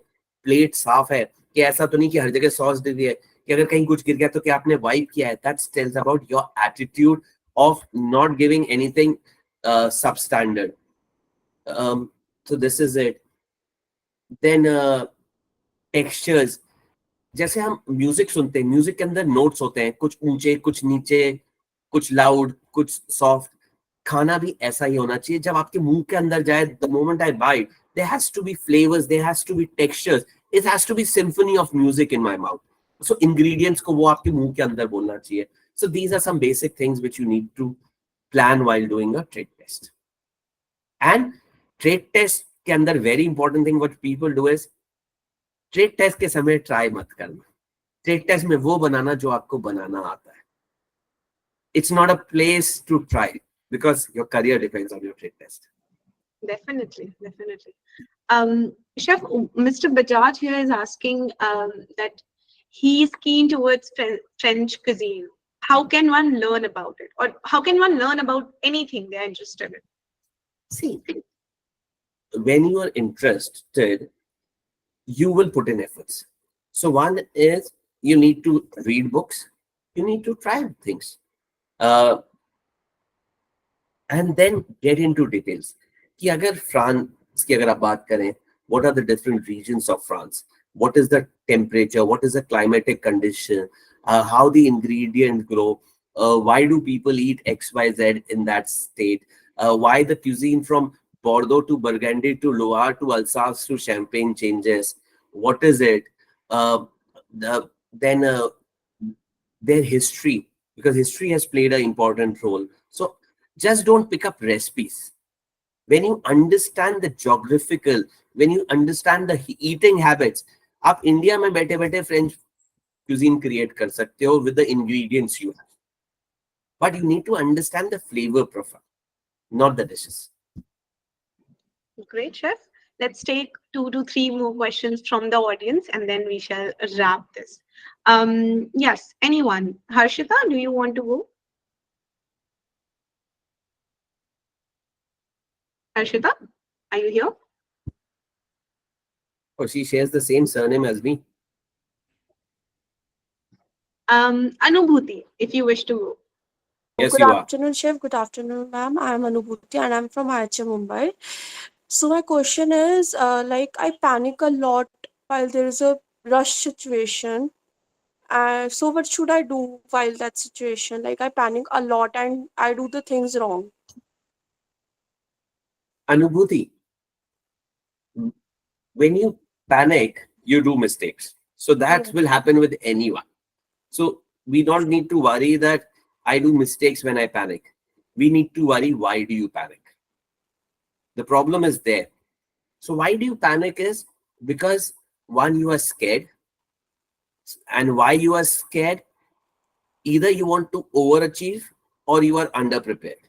प्लेट साफ है, कि ऐसा तो नहीं कि हर जगह सॉस दे दी है, कि अगर कहीं कुछ गिर गया तो क्या आपने वाइप किया है. That tells about your attitude of not giving anything substandard. So this is it. Then textures. जैसे हम म्यूजिक सुनते हैं, म्यूजिक के अंदर नोट्स होते हैं, कुछ ऊंचे कुछ नीचे, कुछ लाउड कुछ सॉफ्ट. खाना भी ऐसा ही होना चाहिए. जब आपके मुंह के अंदर जाए, the moment I bite, there has to be flavours, there has to be textures, it has to be symphony of music in my mouth. So ingredients को वो आपके मुंह के अंदर बोलना चाहिए. So these are some basic things which you need to plan while doing a trade test. And trade test के अंदर very important thing what people do is, trade test के समय ट्राई मत करना. ट्रेड टेस्ट में वो बनाना जो आपको बनाना आता है. It's not a place to try because your career depends on your trade test. Definitely, definitely. Chef, Mr. Bajaj here is asking that he's keen towards French cuisine. How can one learn about it? Or how can one learn about anything they're interested in? See, when you are interested, you will put in efforts. So one is you need to read books, you need to try things, and then get into details. कि अगर France की अगर आप बात करें, what are the different regions of France? What is the temperature? What is the climatic condition? How the ingredients grow? Why do people eat X, Y, Z in that state? Why the cuisine from Bordeaux to Burgundy to Loire to Alsace to Champagne changes? What is it? Then their history, because history has played an important role. So just don't pick up recipes. When you understand the geographical, when you understand the eating habits, आप India में बैठे बैठे French cuisine create कर सकते हो with the ingredients you have. But you need to understand the flavor profile, not the dishes. Great, Chef. Let's take 2 to 3 more questions from the audience and then we shall wrap this. Yes, anyone? Harshita, do you want to go? Harshita, are you here? Oh, she shares the same surname as me. Anubhuti, if you wish to go. Yes, Good you are. afternoon, Chef. Good afternoon, ma'am. I am Anubhuti and I'm from IHM Mumbai. So my question is, like I panic a lot while there is a rush situation. So what should I do while that situation? Like I panic a lot and I do the things wrong. Anubhuti, when you panic, you do mistakes. So that Yeah. will happen with anyone. So we don't need to worry that I do mistakes when I panic. We need to worry, why do you panic? The problem is there. So why do you panic is because one, you are scared. And why you are scared? Either you want to overachieve or you are underprepared.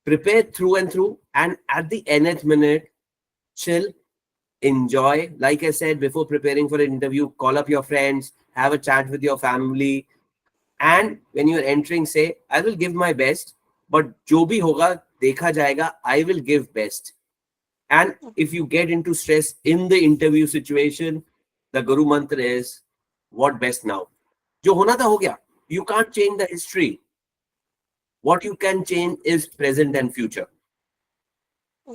Prepare through and through, and at the nth minute, chill, enjoy. Like I said, before preparing for an interview, call up your friends, have a chat with your family, and when you're entering, say, I will give my best, but jo bhi hoga, dekha jayega, I will give best. And if you get into stress in the interview situation, the Guru Mantra is, what best now? Jo hona tha ho gaya. You can't change the history. What you can change is present and future.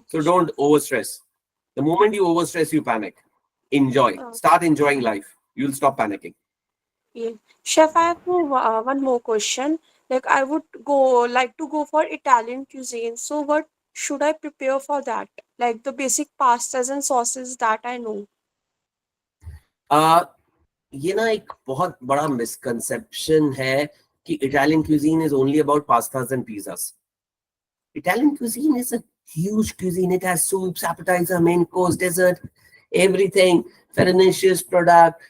So Okay, don't overstress. The moment you overstress, you panic. Enjoy. Chef. Start enjoying life. You'll stop panicking. Yeah. Chef, I have one more question. Like I would like to go for Italian cuisine. So what should I prepare for that? Like the basic pastas and sauces that I know. ये ना एक बहुत बड़ा misconception है कि Italian cuisine is only about pastas and pizzas. Italian cuisine is a huge cuisine. It has soups, appetizer, main course, dessert, everything, farinaceous product.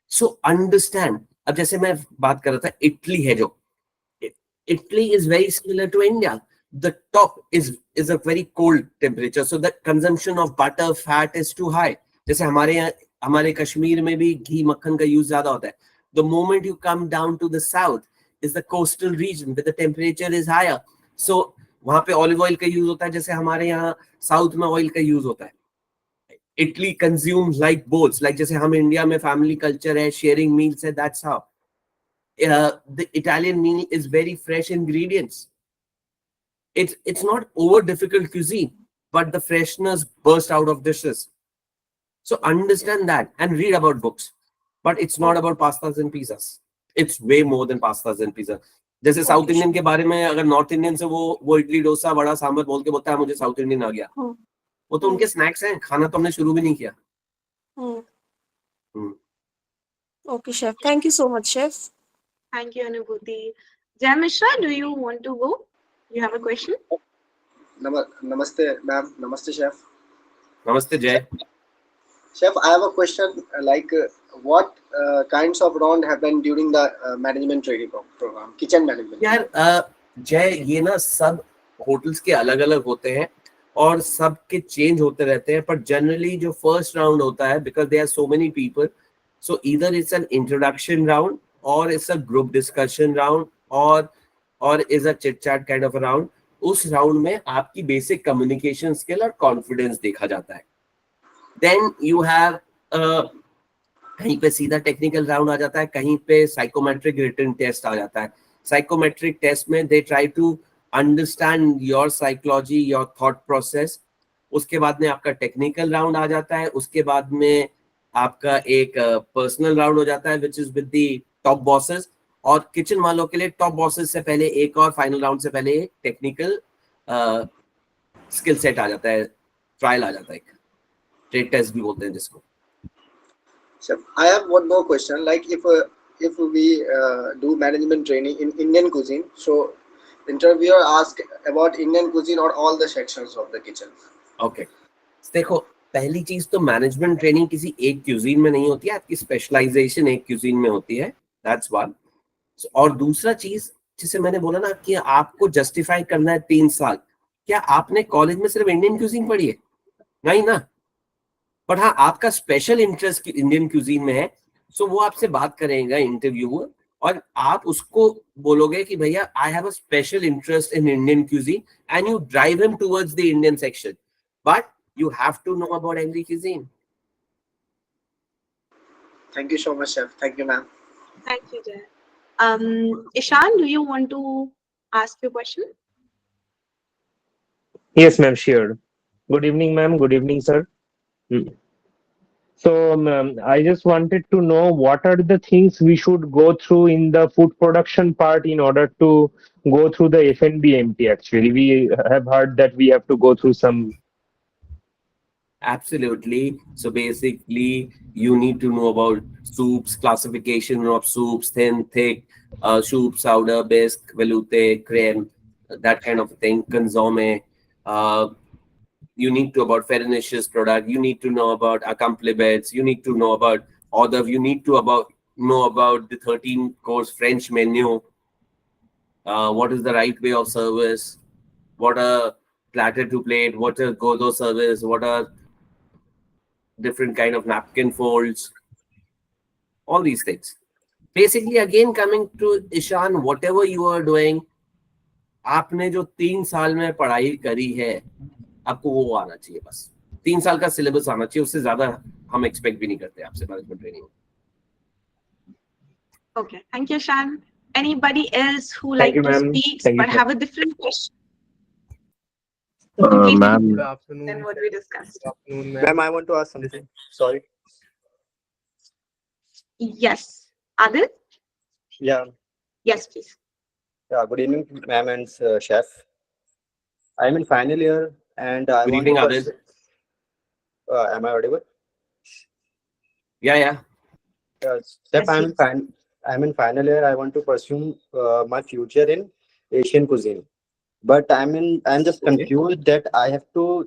So understand. अब जैसे मैं बात कर रहा था, इटली है जो, Italy is very similar to India. The top is a very cold temperature, so the consumption of butter, fat is too high. जैसे हमारे कश्मीर में भी घी मक्खन का यूज ज्यादा होता है. The moment you come down to the south is the coastal region where the temperature is higher. So वहाँ पे olive oil का यूज होता है, जैसे हमारे यहाँ साउथ में ऑयल का यूज होता है. Italy consumes like bowls, like जैसे हम इंडिया में फैमिली कल्चर है, sharing meals है, that's how. The Italian meal is very fresh ingredients. It's not over difficult cuisine. but the freshness burst out of dishes. So understand that and read about books. But it's not about pastas and pizzas. It's way more than pastas and pizza. जैसे south Okay, Indian के sure. बारे में अगर north Indian से वो इडली डोसा वड़ा सांभर बोल के बोलता है मुझे साउथ इंडियन आ गया, Hmm. वो तो उनके स्नैक्स हैं, खाना तो हमने शुरू भी नहीं किया. Hmm. Hmm. Okay, chef. Thank you so much, chef. Thank you, Anubhuti. Jai Mishra, do you want to go? You have a question? Namaste, ma'am. Namaste, chef. नमस्ते जय. Chef, I have a question. What kinds of round happen during the management training program, kitchen management? यार जय, ये ना सब hotels के अलग अलग होते हैं और सब के चेंज होते रहते हैं, पर जनरली जो फर्स्ट राउंड होता है, because there are so many people, so either it's an introduction round और it's a group discussion round और is a chit chat kind of a round. उस राउंड में आपकी बेसिक कम्युनिकेशन स्किल और confidence देखा जाता है. देन यू हैव कहीं पे सीधा टेक्निकल राउंड आ जाता है, कहीं पे साइकोमेट्रिक रिटन टेस्ट आ जाता है. साइकोमेट्रिक टेस्ट में they try to understand your psychology, your thought process. उसके बाद में आपका टेक्निकल राउंड आ जाता है. उसके बाद में आपका एक पर्सनल राउंड हो जाता है which is with the top bosses. और किचन वालों के लिए टॉप बॉसेस से पहले एक और फाइनल राउंड से पहले टेक्निकल स्किल सेट आ जाता है, ट्रायल आ जाता है, ट्रेड टेस्ट भी बोलते हैं जिसको. Chef, I have one more question. If we do management training in Indian cuisine, so interviewer ask about Indian cuisine or all the sections of the kitchen. Okay देखो, पहली चीज तो मैनेजमेंट ट्रेनिंग किसी एक क्यूजीन में नहीं होती है, आपकी स्पेशलाइजेशन एक क्यूजीन में होती है. That's one. और दूसरा चीज जिसे मैंने बोला ना कि आपको जस्टिफाई करना है 3 साल, क्या आपने कॉलेज में सिर्फ इंडियन क्यूजीन पढ़ी है? नहीं ना. बट हाँ, आपका स्पेशल इंटरेस्ट इंडियन क्यूजीन में है, सो वो आपसे बात करेगा इंटरव्यूअर और आप उसको बोलोगे कि भैया I have a special interest in Indian cuisine and you drive him towards the Indian section, but you have to know about every cuisine. Thank you so much, chef. Thank you, ma'am. Thank you, Jay. Ishan, do you want to ask your question? Yes, ma'am, sure. Good evening, ma'am. Good evening, sir. Hmm. So, ma'am, I just wanted to know what are the things we should go through in the food production part in order to go through the F&B MT actually. We have heard that we have to go through some. Absolutely. So basically, you need to know about soups, classification of soups, thin, thick, soup, sour, bisque, velouté, creme, that kind of thing, consomme. You need to about Fernish's product. You need to know about accompaniments. You need to know about order. You need to know about the 13-course French menu. What is the right way of service? What are platter to plate? What are godo service? What are different kind of napkin folds, all these things. Basically, again coming to Ishan, whatever you are doing, आपने जो 3 साल में पढ़ाई करी है, आपको वो आना चाहिए. बस 3 साल का सिलेबस आना चाहिए, उससे ज्यादा हम एक्सपेक्ट भी नहीं करते आपसे management training. Okay, thank you, Ishan. Anybody else who Thank like you, to ma'am. speak Thank you, but sir. have a different question? In case Ma'am. Good afternoon. than what we discussed. Good afternoon, Ma'am, ma'am. I want to ask something. Sorry. Yes. Adil? Yeah. Yes, please. Yeah. Good evening, ma'am and chef. I'm in final year and I Good want evening, to Adil. am I audible? Yeah. Chef, Yes, I'm in final year. I want to pursue my future in Asian cuisine, but I'm just Okay. confused that I have to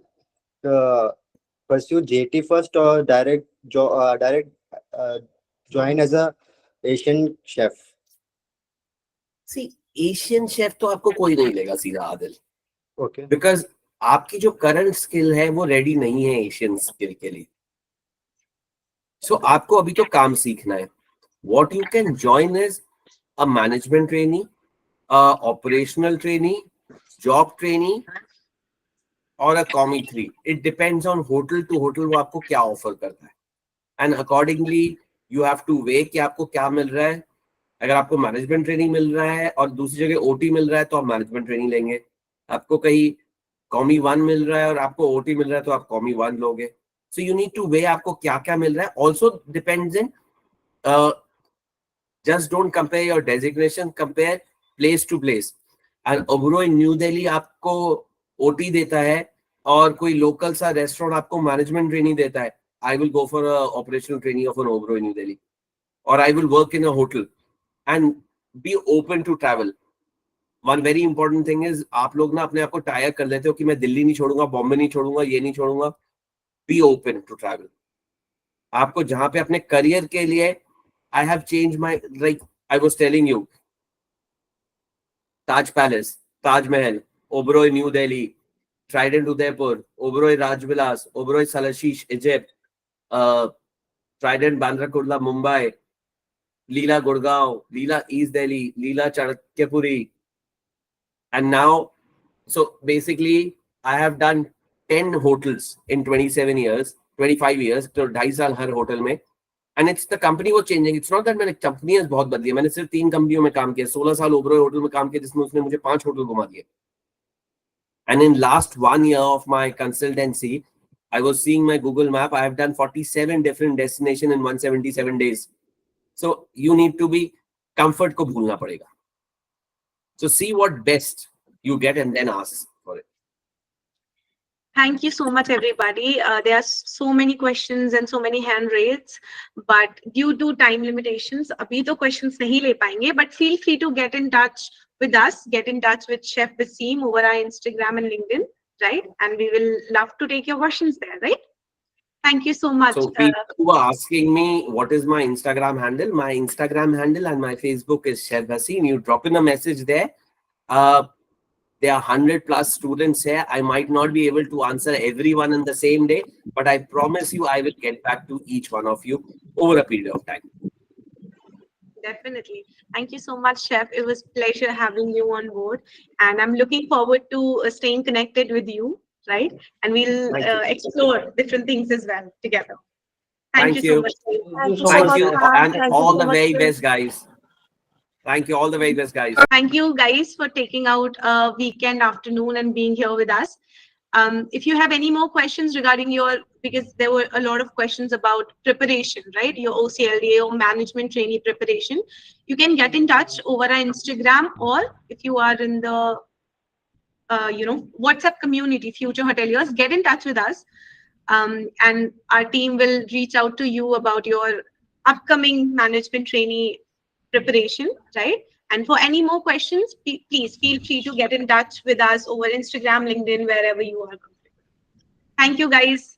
pursue JT first or direct join as a Asian chef. See, Asian chef तो आपको कोई नहीं लेगा सीधा Adil, Okay. Because आपकी जो current skill है वो रेडी नहीं है एशियन स्किल के लिए. सो आपको अभी तो काम सीखना है. What you can join is a management trainee, a operational trainee, job trainee, or a commie 3. It depends on hotel to hotel वो आपको क्या ऑफर करता है. And accordingly, you have to weigh कि आपको क्या मिल रहा है. अगर आपको मैनेजमेंट ट्रेनिंग मिल रहा है और दूसरी जगह ओटी मिल रहा है तो आप मैनेजमेंट ट्रेनिंग लेंगे. आपको कहीं कॉमी 1 मिल रहा है और आपको ओटी मिल रहा है तो आप कॉमी 1 लोगे. So you need to weigh आपको क्या क्या मिल रहा है. Also depends in just don't compare your designation, compare place to place. And Oberoi new Delhi आपको ओटी देता है और कोई लोकल सा रेस्टोरेंट आपको मैनेजमेंट ट्रेनिंग देता है. I will go for a operational training of an Oberoi New Delhi, or I will work in a hotel and be open to travel. One very important thing is आप लोग ना अपने आप को tyre कर लेते हो कि मैं दिल्ली नहीं छोड़ूंगा, बॉम्बे नहीं छोड़ूंगा, ये नहीं छोड़ूंगा. Be open to travel. आपको जहां पे अपने करियर के लिए I have changed my, like I was telling you, Taj Palace, Taj Mahal, Oberoi New Delhi, Trident Udaipur, Oberoi Rajvilas, Oberoi Salashish Egypt, Trident Bandra Kurla Mumbai, Leela Gurgaon, Leela East Delhi, Leela Chanakyapuri, and now, so basically I have done 10 hotels in 27 years, 25 years, तो 2.5 साल हर hotel में. And it's the company was changing. It's not that मैंने कंपनियां बहुत बदली. मैंने सिर्फ 3 कंपनियों में काम किया. 16 साल ओबरॉय होटल में काम किया जिसमें उसने मुझे 5 होटल घुमा दिए. And in last 1 year of my consultancy, I was seeing my Google map. I have done 47 different destinations in 177 days. So you need to be comfort को भूलना पड़ेगा. So see what best you get and then ask for it. Thank you so much, everybody. There are so many questions and so many hand raised, but due to time limitations, abhi to questions nahi le paenge, but feel free to get in touch with us, get in touch with Chef Bhasin over our Instagram and LinkedIn, right? And we will love to take your questions there, right? Thank you so much. So people who are asking me what is my Instagram handle, and my Facebook is Chef Bhasin. You drop in a message there. There are 100 plus students here. I might not be able to answer everyone in the same day, but I promise you I will get back to each one of you over a period of time. Definitely. Thank you so much, Chef. It was pleasure having you on board, and I'm looking forward to staying connected with you, right? And we'll explore different things as well together. Thank you so much. Thank you so Thank much, you, ma'am. and Thank you all so the much, very sir. best, guys. Thank you, all the very best, guys. Thank you, guys, for taking out a weekend afternoon and being here with us. If you have any more questions regarding because there were a lot of questions about preparation, right? Your OCLDA or management trainee preparation, you can get in touch over our Instagram, or if you are in the WhatsApp community, Future Hoteliers, get in touch with us. And our team will reach out to you about your upcoming management trainee preparation, right? And for any more questions, please feel free to get in touch with us over Instagram, LinkedIn, wherever you are. Thank you, guys.